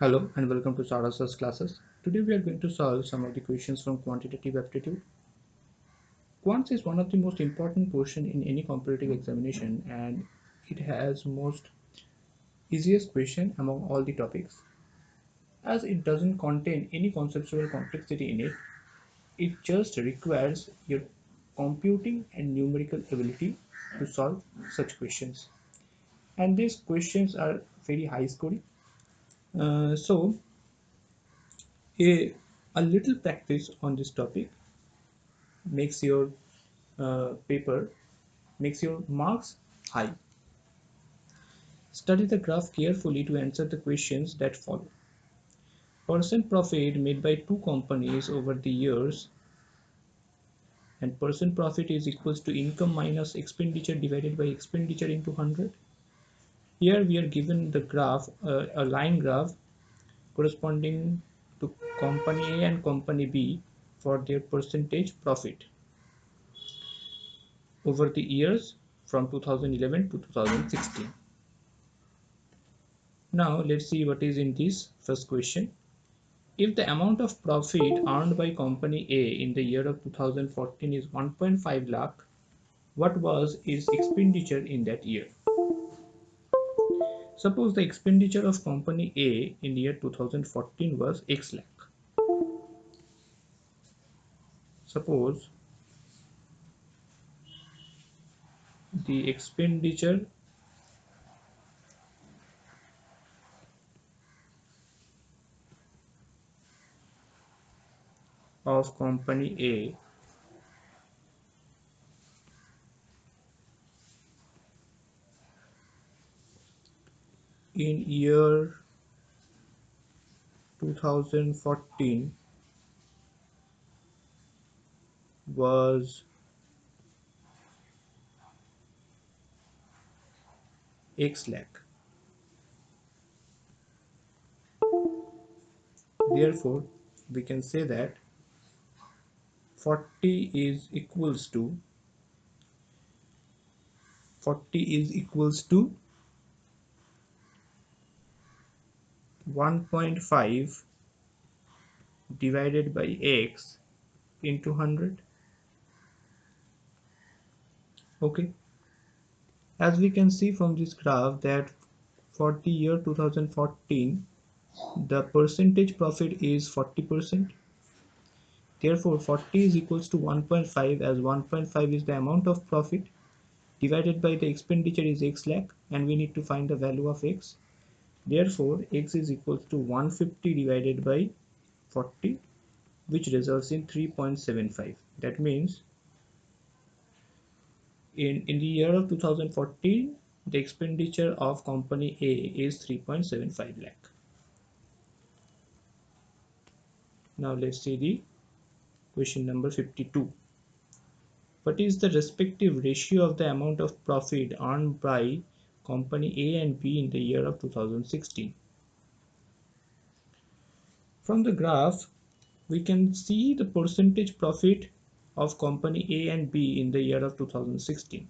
Hello and welcome to Saras's classes. Today we are going to solve some of the questions from quantitative aptitude. Quants is one of the most important portion in any competitive examination and it has most easiest question among all the topics. As it doesn't contain any conceptual complexity in it, it just requires your computing and numerical ability to solve such questions. And these questions are very high scoring. So a little practice on this topic makes your paper makes your marks high. Study the graph carefully to answer the questions that follow. Percent profit made by two companies over the years, and percent profit is equals to income minus expenditure divided by expenditure into 100. Here we are given the graph, a line graph corresponding to company A and company B for their percentage profit over the years from 2011 to 2016. Now let's see what is in this first question. If the amount of profit earned by company A in the year of 2014 is 1.5 lakh, what was its expenditure in that year? Suppose the expenditure of company A in the year 2014 was X lakh. Suppose the expenditure of company A in year 2014 was X lakh. Therefore, we can say that 40 is equals to 1.5 divided by x into 100. Okay, as we can see from this graph that for the year 2014 the percentage profit is 40%. Therefore 40 is equals to 1.5, as 1.5 is the amount of profit divided by the expenditure is x lakh, and we need to find the value of x. Therefore x is equals to 150 divided by 40, which results in 3.75. That means in the year of 2014 the expenditure of company A is 3.75 lakh. Now let's see the question number 52. What is the respective ratio of the amount of profit earned by company A and B in the year of 2016? From the graph we can see the percentage profit of company A and B in the year of 2016.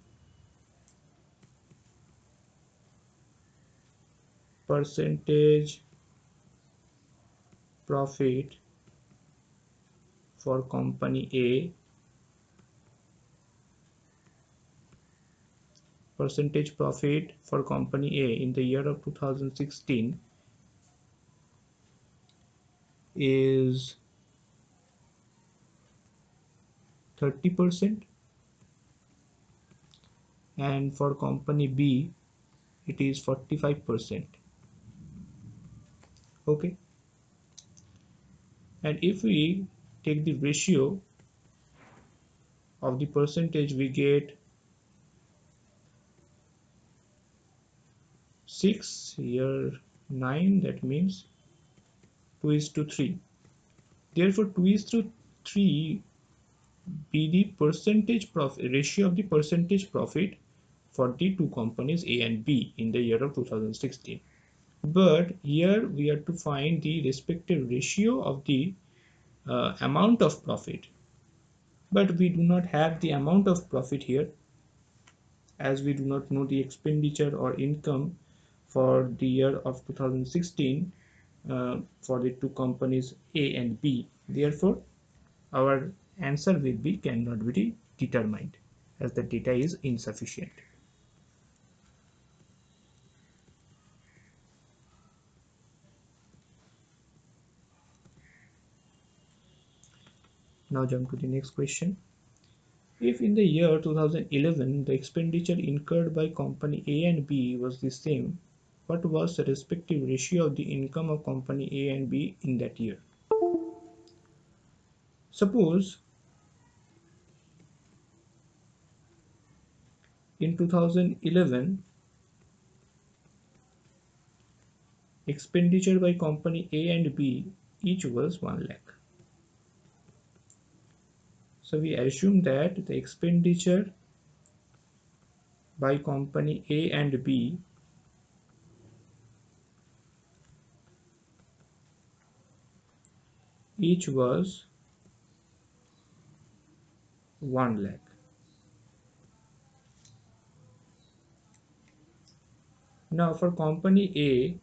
Percentage profit for company A, percentage profit for company A in the year of 2016 is 30%, and for company B it is 45%. Okay, and if we take the ratio of the percentage we get 6 here 9, that means 2 is to 3. Therefore 2 is to 3 be the percentage profit ratio of the percentage profit for the two companies A and B in the year of 2016. But here we are to find the respective ratio of the amount of profit, but we do not have the amount of profit here, as we do not know the expenditure or income for the year of 2016. for the two companies A and B. Therefore, our answer will be cannot be determined as the data is insufficient. Now jump to the next question. If in the year 2011 the expenditure incurred by company A and B was the same, what was the respective ratio of the income of company A and B in that year? Suppose in 2011 expenditure by company A and B each was 1 lakh. So we assume that the expenditure by company A and B each was 1 lakh. Now for company A,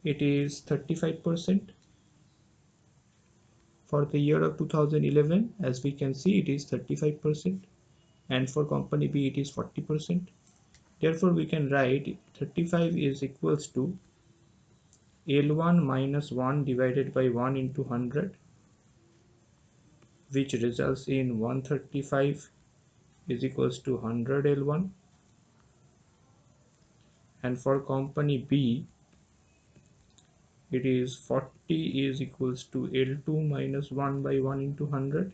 it is 35%. For the year of 2011, as we can see, it is 35%, and for company B it is 40%. Therefore we can write 35 is equals to L1 minus 1 divided by 1 into 100, which results in 135 is equals to 100 L1, and for company B it is 40 is equals to L2 minus 1 by 1 into 100,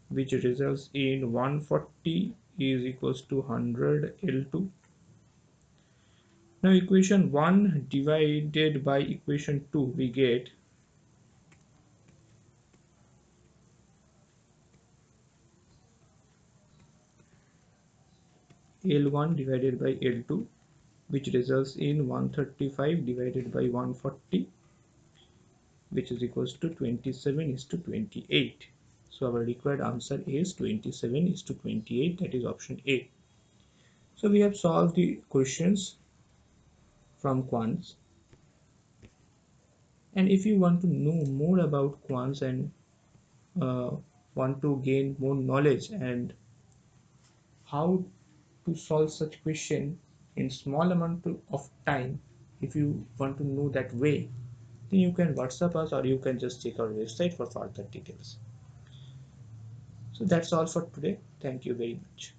which results in 140 is equals to 100 L2. Now equation 1 divided by equation 2, we get L1 divided by L2, which results in 135 divided by 140, which is equals to 27 is to 28. So our required answer is 27 is to 28, that is option A. So we have solved the questions from quants, and if you want to know more about quants and uh, want to gain more knowledge and how to solve such question in small amount of time, if you want to know that way, then you can WhatsApp us or you can just check our website for further details. So that's all for today. Thank you very much.